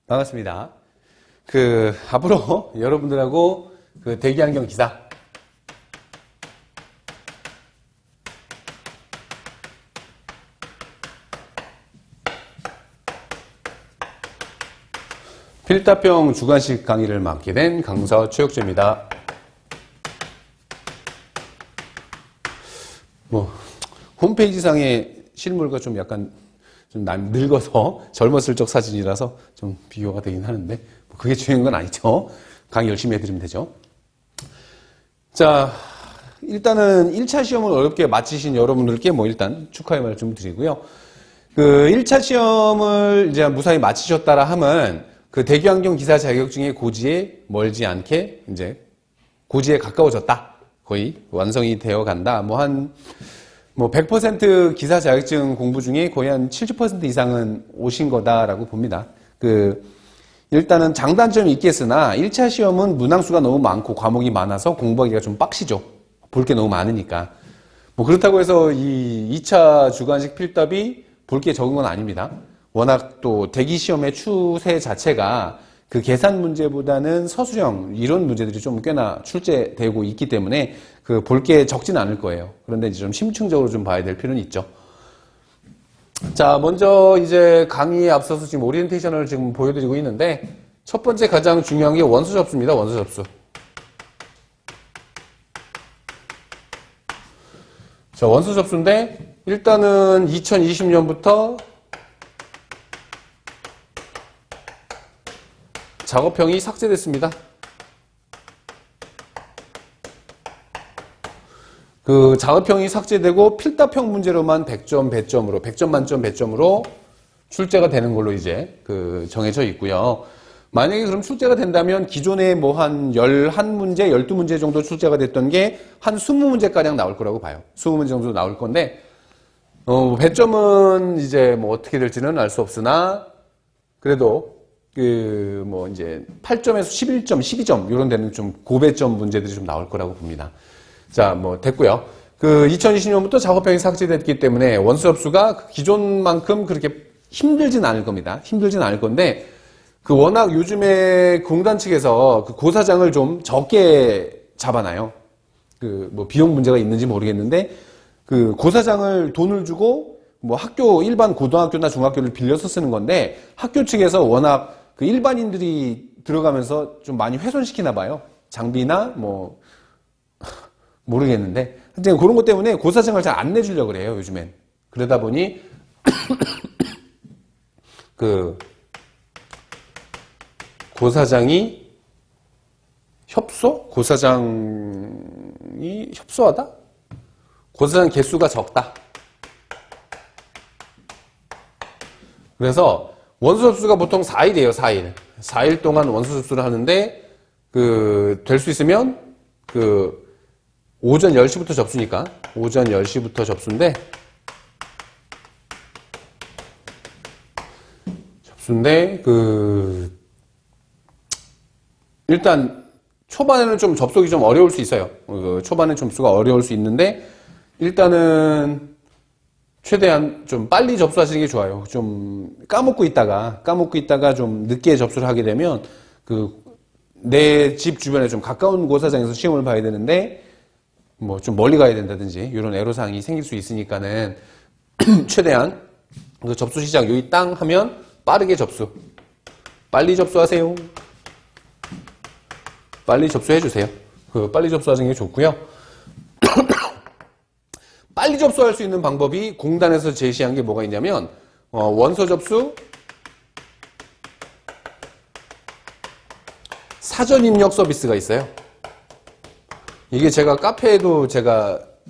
반갑습니다. 앞으로 여러분들하고 대기안경 기사 필답형 주관식 강의를 맡게 된 강사 최혁재입니다. 홈페이지상의 실물과 좀 약간 늙어서 젊었을 적 사진이라서 좀 비교가 되긴 하는데 그게 중요한 건 아니죠. 강의 열심히 해드리면 되죠. 자, 일단은 1차 시험을 어렵게 마치신 여러분들께 일단 축하의 말을 좀 드리고요. 1차 시험을 이제 무사히 마치셨다라 함은 대기환경 기사 자격증의 고지에 멀지 않게 이제 고지에 가까워졌다. 거의 완성이 되어 간다. 100% 기사 자격증 공부 중에 거의 한 70% 이상은 오신 거다라고 봅니다. 일단은 장단점이 있겠으나 1차 시험은 문항수가 너무 많고 과목이 많아서 공부하기가 좀 빡시죠. 볼 게 너무 많으니까. 그렇다고 해서 이 2차 주관식 필답이 볼 게 적은 건 아닙니다. 워낙 또 대기 시험의 추세 자체가 계산 문제보다는 서술형 이런 문제들이 좀 꽤나 출제되고 있기 때문에 볼 게 적지는 않을 거예요. 그런데 이제 좀 심층적으로 좀 봐야 될 필요는 있죠. 자, 먼저 이제 강의에 앞서서 지금 오리엔테이션을 지금 보여드리고 있는데 첫 번째 가장 중요한 게 원서 접수입니다. 원서 접수. 자, 원서 접수인데 일단은 2020년부터 작업형이 삭제됐습니다. 작업형이 삭제되고 필답형 문제로만 100점, 100점으로, 100점 만점, 100점으로 출제가 되는 걸로 이제 정해져 있고요. 만약에 그럼 출제가 된다면 기존에 한 11문제, 12문제 정도 출제가 됐던 게 한 20문제가량 나올 거라고 봐요. 20문제 정도 나올 건데, 100점은 이제 어떻게 될지는 알 수 없으나, 그래도 이제 8점에서 11점, 12점, 이런 데는 좀 고배점 문제들이 좀 나올 거라고 봅니다. 자, 됐고요. 2020년부터 작업형이 삭제됐기 때문에 원서 접수가 기존만큼 그렇게 힘들진 않을 겁니다. 힘들진 않을 건데, 워낙 요즘에 공단 측에서 고사장을 좀 적게 잡아놔요. 비용 문제가 있는지 모르겠는데, 고사장을 돈을 주고, 학교, 일반 고등학교나 중학교를 빌려서 쓰는 건데, 학교 측에서 워낙 일반인들이 들어가면서 좀 많이 훼손시키나 봐요. 장비나 모르겠는데 하여튼 그런 것 때문에 고사장을 잘 안 내주려고 그래요. 요즘엔. 그러다 보니 고사장이 고사장이 협소하다? 고사장 개수가 적다. 그래서 원서 접수가 보통 4일이에요. 4일. 4일 동안 원서 접수를 하는데 될 수 있으면 오전 10시부터 접수니까 오전 10시부터 접수인데 일단 초반에는 좀 접속이 좀 어려울 수 있어요. 초반에 접수가 어려울 수 있는데 일단은 최대한 좀 빨리 접수하시는 게 좋아요. 좀 까먹고 있다가 좀 늦게 접수를 하게 되면 내 집 주변에 좀 가까운 고사장에서 시험을 봐야 되는데 좀 멀리 가야 된다든지 이런 애로사항이 생길 수 있으니까는 최대한 접수 시작 여기 땅 하면 빠르게 접수. 빨리 접수하세요. 빨리 접수해 주세요. 빨리 접수하시는 게 좋고요. 빨리 접수할 수 있는 방법이 공단에서 제시한 게 뭐가 있냐면 원서 접수, 사전 입력 서비스가 있어요. 이게 제가 카페에도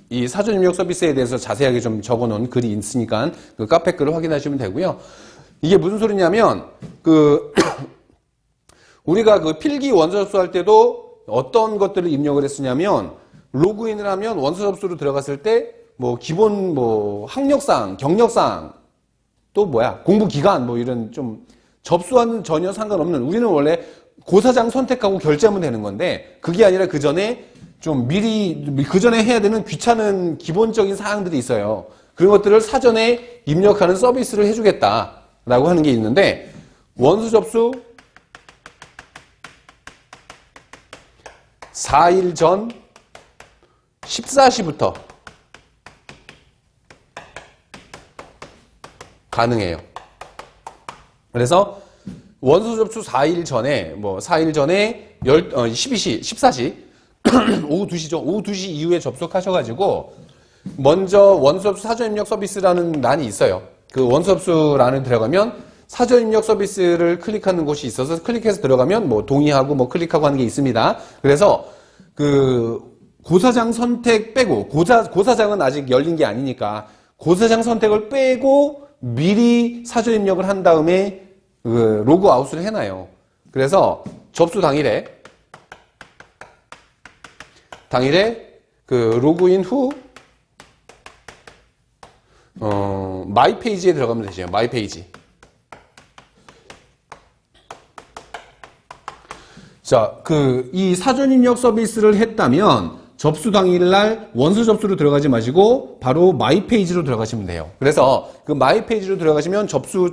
이 사전 입력 서비스에 대해서 자세하게 좀 적어놓은 글이 있으니까 카페 글을 확인하시면 되고요. 이게 무슨 소리냐면 우리가 필기 원서 접수할 때도 어떤 것들을 입력을 했으냐면 로그인을 하면 원서 접수로 들어갔을 때 기본 학력상, 경력상 또 공부 기간 이런 좀 접수와는 전혀 상관없는 우리는 원래 고사장 선택하고 결제하면 되는 건데 그게 아니라 그 전에 좀 미리 그 전에 해야 되는 귀찮은 기본적인 사항들이 있어요. 그런 것들을 사전에 입력하는 서비스를 해주겠다라고 하는 게 있는데 원서 접수 4일 전 14시부터 가능해요. 그래서 원서 접수 4일 전에, 4일 전에 12시, 14시, 오후 2시죠. 오후 2시 이후에 접속하셔가지고, 먼저 원서 접수 사전 입력 서비스라는 란이 있어요. 그 원서 접수란에 들어가면 사전 입력 서비스를 클릭하는 곳이 있어서 클릭해서 들어가면 동의하고 클릭하고 하는 게 있습니다. 그래서 고사장 선택 빼고, 고사장은 아직 열린 게 아니니까, 고사장 선택을 빼고 미리 사전 입력을 한 다음에 로그아웃을 해놔요. 그래서 접수 당일에 로그인 후 마이 페이지에 들어가면 되죠. 마이 페이지. 자, 이 사전 입력 서비스를 했다면 접수 당일날 원서 접수로 들어가지 마시고 바로 마이 페이지로 들어가시면 돼요. 그래서 그 마이 페이지로 들어가시면 접수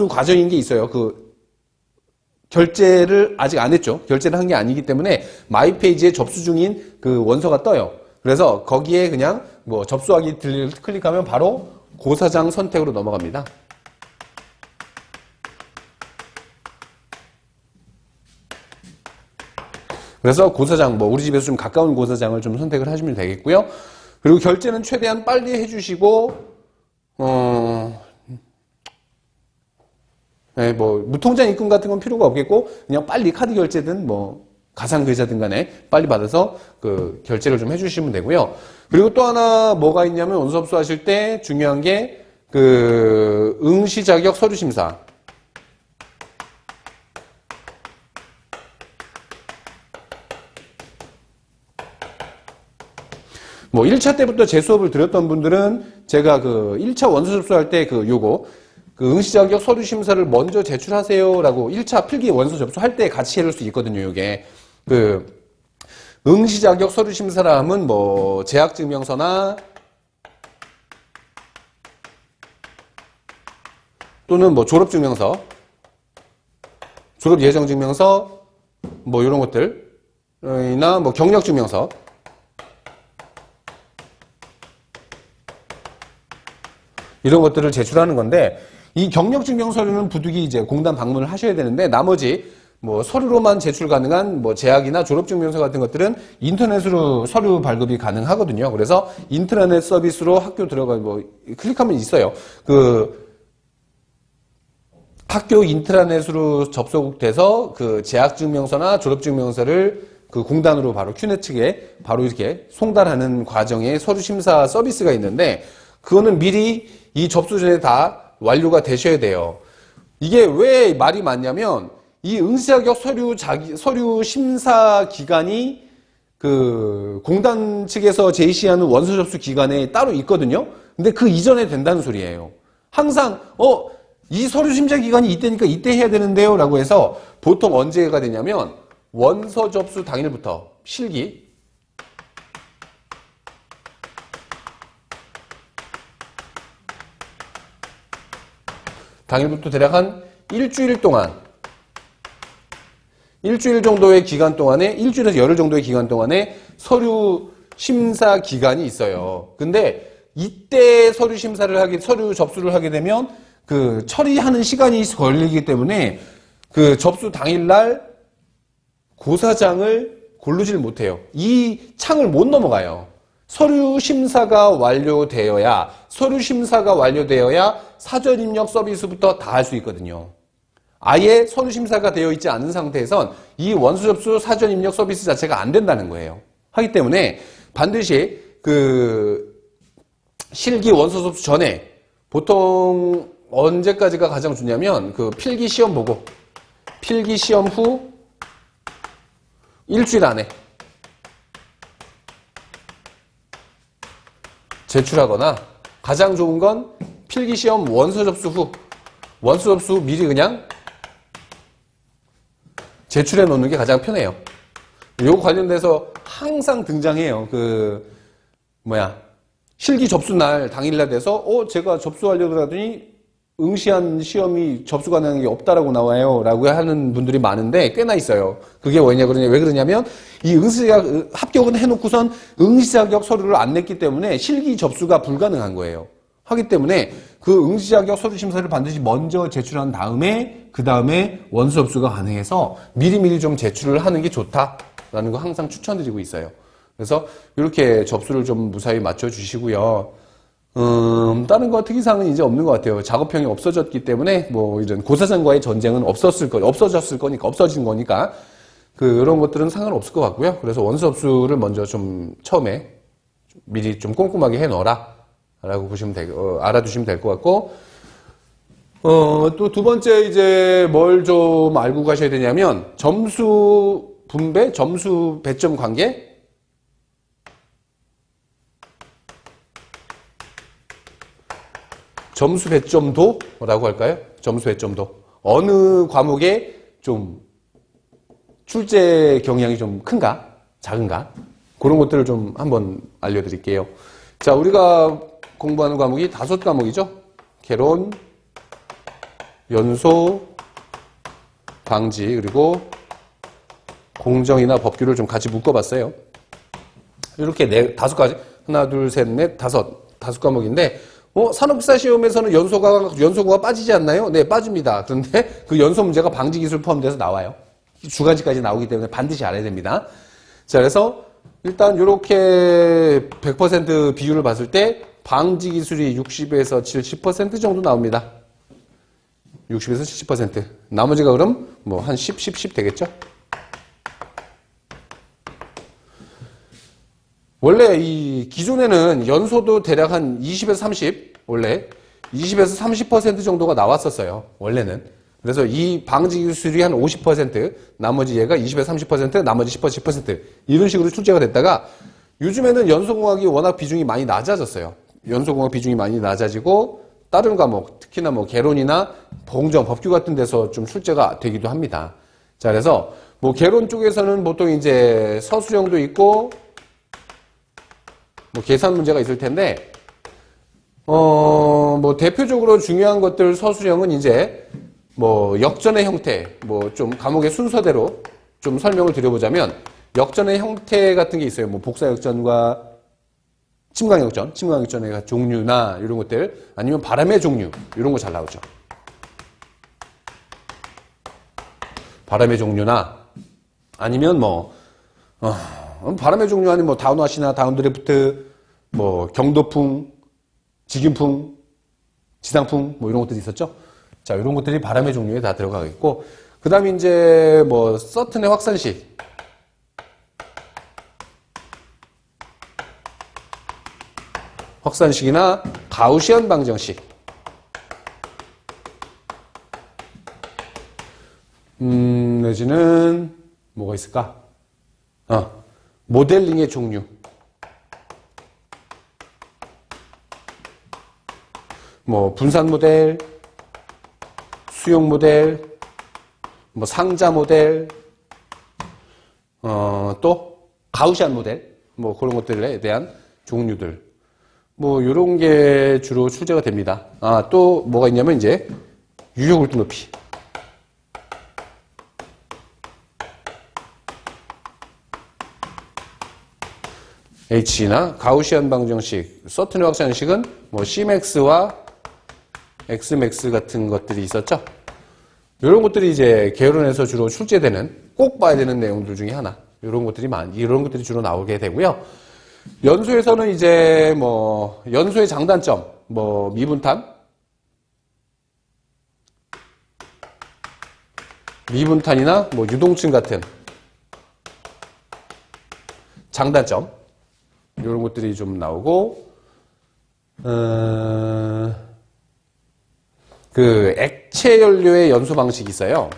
과정인 게 있어요. 결제를 아직 안 했죠. 결제를 한 게 아니기 때문에 마이 페이지에 접수 중인 그 원서가 떠요. 그래서 거기에 그냥 접수하기 클릭하면 바로 고사장 선택으로 넘어갑니다. 그래서 고사장, 우리 집에서 좀 가까운 고사장을 좀 선택을 하시면 되겠고요. 그리고 결제는 최대한 빨리 해주시고, 무통장 입금 같은 건 필요가 없겠고, 그냥 빨리 카드 결제든 가상계좌든 간에 빨리 받아서 결제를 좀 해주시면 되고요. 그리고 또 하나 뭐가 있냐면 원서 접수하실 때 중요한 게 응시 자격 서류 심사. 뭐 1차 때부터 제 수업을 들었던 분들은 제가 1차 원서 접수할 때 응시 자격 서류 심사를 먼저 제출하세요라고 1차 필기 원서 접수할 때 같이 해줄 수 있거든요. 요게 응시 자격 서류 심사라 하면 재학 증명서나 또는 졸업 증명서, 졸업 예정 증명서 이런 것들이나 경력 증명서, 이런 것들을 제출하는 건데, 이 경력증명서류는 부득이 이제 공단 방문을 하셔야 되는데, 나머지 서류로만 제출 가능한 재학이나 졸업증명서 같은 것들은 인터넷으로 서류 발급이 가능하거든요. 그래서 인트라넷 서비스로 학교 클릭하면 있어요. 학교 인트라넷으로 접속돼서 재학증명서나 졸업증명서를 공단으로 바로 큐넷 측에 바로 이렇게 송달하는 과정의 서류 심사 서비스가 있는데, 그거는 미리 이 접수 전에 다 완료가 되셔야 돼요. 이게 왜 말이 많냐면, 이 응시자격 서류 심사 기간이 공단 측에서 제시하는 원서 접수 기간에 따로 있거든요. 근데 그 이전에 된다는 소리예요. 항상 이 서류 심사 기간이 이때니까 이때 해야 되는데요 라고 해서 보통 언제가 되냐면 원서 접수 당일부터 필기 당일부터 대략 한 일주일 정도의 기간 동안에, 일주일에서 열흘 정도의 기간 동안에 서류 심사 기간이 있어요. 근데 이때 서류 접수를 하게 되면 처리하는 시간이 걸리기 때문에 접수 당일날 고사장을 고르질 못해요. 이 창을 못 넘어가요. 서류 심사가 완료되어야 사전 입력 서비스부터 다 할 수 있거든요. 아예 서류 심사가 되어 있지 않은 상태에선 이 원서 접수 사전 입력 서비스 자체가 안 된다는 거예요. 하기 때문에 반드시 실기 원서 접수 전에 보통 언제까지가 가장 좋냐면 필기 시험 보고 필기 시험 후 일주일 안에 제출하거나, 가장 좋은 건 필기시험 원서 접수 후 미리 그냥 제출해 놓는 게 가장 편해요. 요거 관련돼서 항상 등장해요. 실기 접수 날 당일날 돼서 제가 접수하려고 하더니 응시한 시험이 접수 가능한 게 없다라고 나와요. 라고 하는 분들이 많은데 꽤나 있어요. 그게 왜 그러냐면 이 합격은 해놓고선 응시 자격 서류를 안 냈기 때문에 실기 접수가 불가능한 거예요. 하기 때문에 그 응시 자격 서류 심사를 반드시 먼저 제출한 다음에 그 다음에 원서 접수가 가능해서 미리미리 좀 제출을 하는 게 좋다라는 거 항상 추천드리고 있어요. 그래서 이렇게 접수를 좀 무사히 맞춰주시고요. 다른 거 특이사항은 이제 없는 것 같아요. 작업형이 없어졌기 때문에 뭐 이런 고사장과의 전쟁은 없어진 거니까 그런 것들은 상관없을 것 같고요. 그래서 원서 접수를 먼저 좀 처음에 미리 좀 꼼꼼하게 해놓어라 라고 보시면 알아두시면 될 것 같고, 또 두 번째 이제 뭘 좀 알고 가셔야 되냐면 점수 분배, 점수 배점 관계, 점수 배점도라고 할까요? 점수 배점도. 어느 과목에 좀 출제 경향이 좀 큰가? 작은가? 그런 것들을 좀 한번 알려드릴게요. 자, 우리가 공부하는 과목이 5과목이죠? 개론, 연소, 방지, 그리고 공정이나 법규를 좀 같이 묶어봤어요. 이렇게 5가지. 하나, 둘, 셋, 넷, 5 과목인데, 산업기사 시험에서는 연소고가 빠지지 않나요? 네, 빠집니다. 그런데 그 연소 문제가 방지기술 포함돼서 나와요. 주간지까지 나오기 때문에 반드시 알아야 됩니다. 자, 그래서 일단 이렇게 100% 비율을 봤을 때 방지기술이 60에서 70% 정도 나옵니다. 60에서 70%. 나머지가 그럼 뭐 한 10 되겠죠? 원래 이 기존에는 연소도 대략 한 20에서 30, 원래 20에서 30% 정도가 나왔었어요. 원래는. 그래서 이 방지 기술이 한 50%, 나머지 얘가 20에서 30%, 나머지 10% 이런 식으로 출제가 됐다가 요즘에는 연소공학이 워낙 비중이 많이 낮아졌어요. 연소공학 비중이 많이 낮아지고 다른 과목, 특히나 뭐 개론이나 공정, 법규 같은 데서 좀 출제가 되기도 합니다. 자, 그래서 뭐 개론 쪽에서는 보통 이제 서술형도 있고 뭐 계산 문제가 있을 텐데, 뭐 대표적으로 중요한 것들 서술형은 이제 뭐 역전의 형태, 뭐 좀 과목의 순서대로 좀 설명을 드려보자면 역전의 형태 같은 게 있어요. 뭐 복사 역전과 침강 역전의 종류나 이런 것들, 아니면 바람의 종류 이런 거 잘 나오죠. 바람의 종류나 아니면 뭐 바람의 종류 아니면 뭐 다운와시나 다운드래프트, 뭐 경도풍, 직인풍, 지상풍 뭐 이런 것들이 있었죠. 자, 이런 것들이 바람의 종류에 다 들어가 있고, 그 다음에 이제 뭐 서튼의 확산식, 확산식이나 가우시안 방정식, 내지는 뭐가 있을까? 모델링의 종류, 뭐 분산 모델, 수용 모델, 뭐 상자 모델, 또 가우시안 모델, 뭐 그런 것들에 대한 종류들, 뭐 이런 게 주로 출제가 됩니다. 또 뭐가 있냐면 이제 유효 굴뚝 높이, H나 가우시안 방정식, 서튼의 확산식은 뭐 Cmax와 Xmax 같은 것들이 있었죠. 이런 것들이 이제 개론에서 주로 출제되는, 꼭 봐야 되는 내용들 중에 하나. 이런 것들이 주로 나오게 되고요. 연소에서는 이제 뭐 연소의 장단점, 뭐 미분탄이나 뭐 유동층 같은 장단점, 이런 것들이 좀 나오고, 그 액체 연료의 연소 방식이 있어요.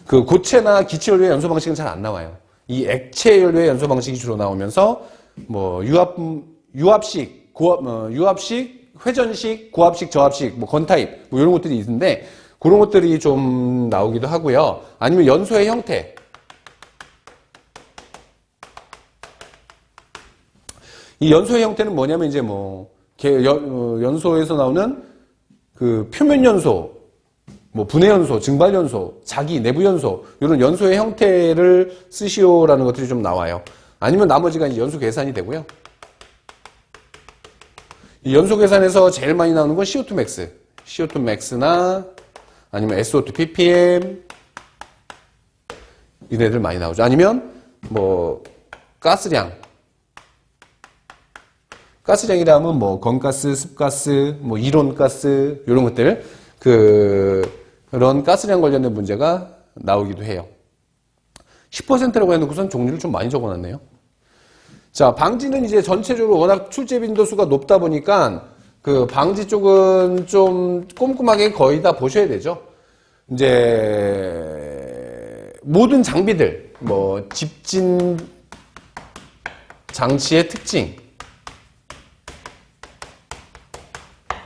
그 고체나 기체 연료의 연소 방식은 잘 안 나와요. 이 액체 연료의 연소 방식이 주로 나오면서 뭐 유압식, 회전식, 고압식, 저압식, 뭐 건타입 뭐 이런 것들이 있는데, 그런 것들이 좀 나오기도 하고요. 아니면 연소의 형태, 이 연소의 형태는 뭐냐면 이제 연소에서 나오는 그 표면 연소, 분해 연소, 증발 연소, 자기 내부 연소, 이런 연소의 형태를 쓰시오라는 것들이 좀 나와요. 아니면 나머지가 이제 연소 계산이 되고요. 이 연소 계산에서 제일 많이 나오는 건 CO2 max, CO2 max나 아니면 SO2 ppm 이네들 많이 나오죠. 아니면 가스량이라면 건가스, 습가스, 이론가스 이런 것들 그런 가스량 관련된 문제가 나오기도 해요. 10%라고 해놓고선 종류를 좀 많이 적어놨네요. 자, 방지는 이제 전체적으로 워낙 출제 빈도수가 높다 보니까 그 방지 쪽은 좀 꼼꼼하게 거의 다 보셔야 되죠. 이제 모든 장비들, 집진 장치의 특징,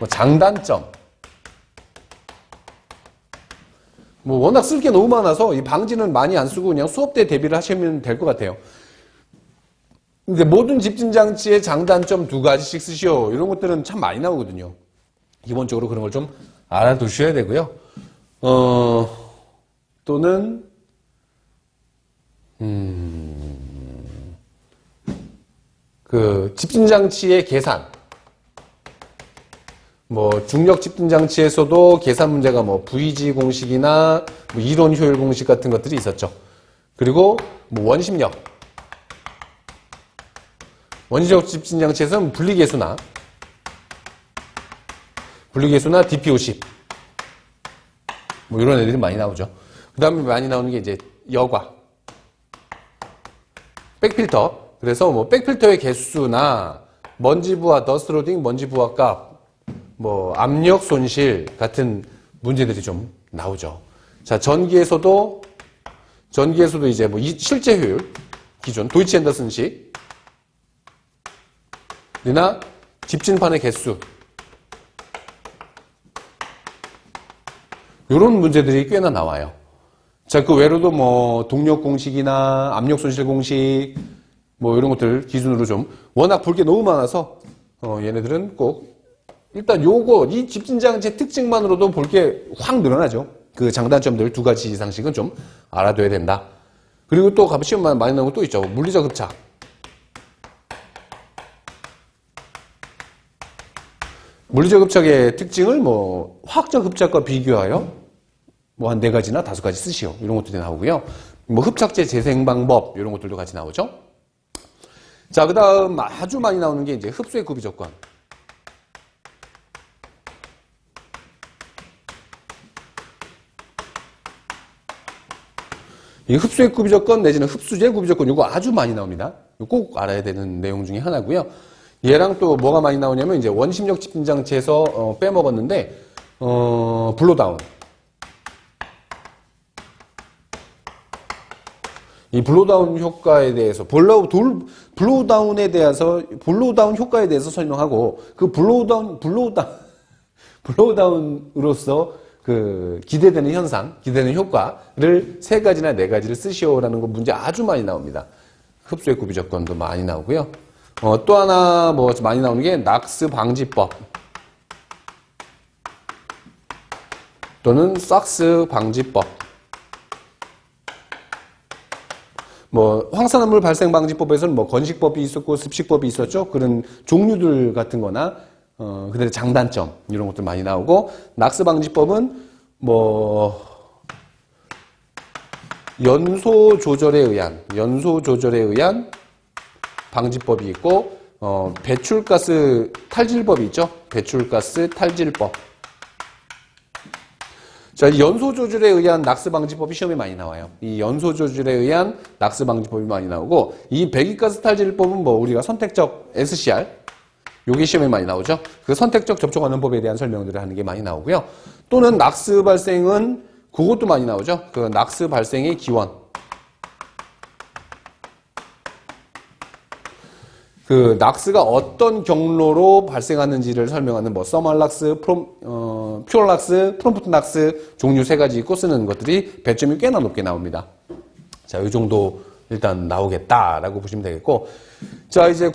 장단점, 워낙 쓸 게 너무 많아서 이 방지는 많이 안 쓰고 그냥 수업 때 대비를 하시면 될 것 같아요. 근데 모든 집진장치의 장단점 2가지씩 쓰시오. 이런 것들은 참 많이 나오거든요. 기본적으로 그런 걸 좀 알아두셔야 되고요. 또는, 그, 집진장치의 계산. 중력 집진장치에서도 계산 문제가 VG 공식이나 이론 효율 공식 같은 것들이 있었죠. 그리고 원심력. 원심력 집진장치에서는 분리계수나 DP50 이런 애들이 많이 나오죠. 그 다음에 많이 나오는 게 이제 여과, 백필터. 그래서 백필터의 개수나 먼지부하, 더스트 로딩, 먼지부하 값, 압력 손실 같은 문제들이 좀 나오죠. 자, 전기에서도 이제 실제 효율 기준, 도이치 앤더슨식, 이나 집진판의 개수, 이런 문제들이 꽤나 나와요. 자, 그 외로도 동력 공식이나 압력 손실 공식, 이런 것들 기준으로 좀 워낙 볼 게 너무 많아서, 얘네들은 꼭, 일단 이 집진장치의 특징만으로도 볼 게 확 늘어나죠. 그 장단점들 2가지 이상씩은 좀 알아둬야 된다. 그리고 또 시험만 많이 나오는 거 또 있죠. 물리적 흡착. 물리적 흡착의 특징을 화학적 흡착과 비교하여 한 4가지나 5가지 쓰시오. 이런 것들이 나오고요. 흡착제 재생 방법 이런 것들도 같이 나오죠. 자, 그 다음 아주 많이 나오는 게 이제 흡수의 구비 조건. 이 흡수의 구비 조건 내지는 흡수제 구비 조건 이거 아주 많이 나옵니다. 꼭 알아야 되는 내용 중에 하나고요. 얘랑 또 뭐가 많이 나오냐면 이제 원심력 집진장치에서 빼먹었는데 블로다운. 이 블로다운 효과에 대해서 블로다운 효과에 대해서 설명하고 그 블로다운으로서 그 기대되는 현상, 기대되는 효과를 3가지나 4가지를 쓰시오라는 거 문제 아주 많이 나옵니다. 흡수의 구비 조건도 많이 나오고요. 또 하나 많이 나오는 게 낙스 방지법 또는 삭스 방지법. 황산화물 발생 방지법에서는 건식법이 있었고 습식법이 있었죠. 그런 종류들 같은 거나 그들의 장단점 이런 것들 많이 나오고, 낙스 방지법은 연소 조절에 의한 방지법이 있고, 배출가스 탈질법이 있죠. 배출가스 탈질법. 자, 연소 조절에 의한 낙스 방지법이 시험에 많이 나와요. 이 연소 조절에 의한 낙스 방지법이 많이 나오고, 이 배기가스 탈질법은 우리가 선택적 SCR, 요게 시험에 많이 나오죠. 그 선택적 접촉하는 법에 대한 설명들을 하는 게 많이 나오고요. 또는 낙스 발생은 그것도 많이 나오죠. 그 낙스 발생의 기원. 그 낙스가 어떤 경로로 발생하는지를 설명하는 서멀락스, 퓨어락스, 프롬프트 낙스 종류 3가지 있고 쓰는 것들이 배점이 꽤나 높게 나옵니다. 자, 이 정도 일단 나오겠다라고 보시면 되겠고, 자, 이제